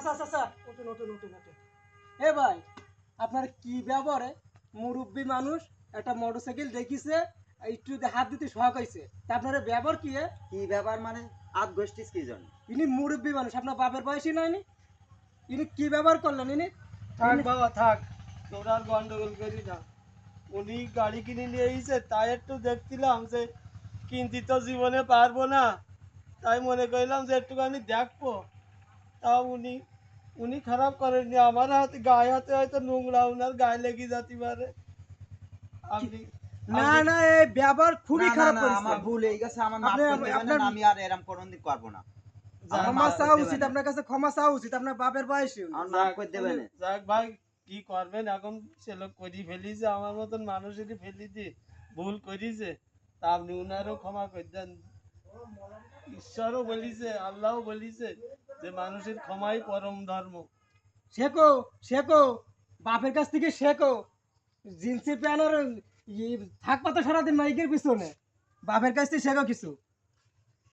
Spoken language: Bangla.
চাচা চাচা উঠুন উঠুন উঠুন উঠুন। এ ভাই আপনার কি ব্যাপারে মুরব্বী মানুষ একটা মোটরসাইকেল দেখিছে একটু হাত দিতে শখ হয়েছে তা আপনার ব্যবহার কি কি ব্যাপার মানে আট গোষ্ঠীস কি জন ইনি মুরব্বী মানুষ আপনার বাপের বয়সী নয়নি ইনি কি ব্যবহার করলেন ইনি থাক বাবা থাক, তোরা আর গন্ডগোল করি না। উনি গাড়ি কিনে নিয়ে এসেছে, তাই একটু দেখছিলাম যে কিনতে তো জীবনে পারবো না, তাই মনে করলাম যে একটুখানি দেখবো। তাও উনি উনি খারাপ করেননি, আমার হাতে গায়ে হাতে হয়তো নোংরা ওনার গায়ে লেগে যেতে পারে। আপনি না না এই ব্যবহার খুবই খারাপ করেছে আমার ভুল হয়ে গেছে, আমার মাফ আপনি- করে দেবেন, আপনার- আমি আর এরকম কোনোদিন করবো না। আমার ক্ষমা মাফ করে চাওয়া দেবেন। উচিত আপনার কাছে ক্ষমা চাওয়া উচিত আপনার বাপের বয়সী উনি। আমার মাফ করে দেবেন। যাক ভাই, কি করবেন এখন, সে লোক করি ফেলিছে, আমার মতন মানুষেরই ফেলি দিয়ে ভুল করিছে, তা আপনি উনারও ক্ষমা করে দেন। ঈশ্বরও বলিছে, আল্লাহও বলিছে যে মানুষের ক্ষমাই পরম ধর্ম। শেখো শেখো বাপের কাছ থেকে শেখো জিন্সের প্যান্ট আর থাক পাতা সারাদিন মাইকের পিছনে বাপের কাছ থেকে শেখো কিছু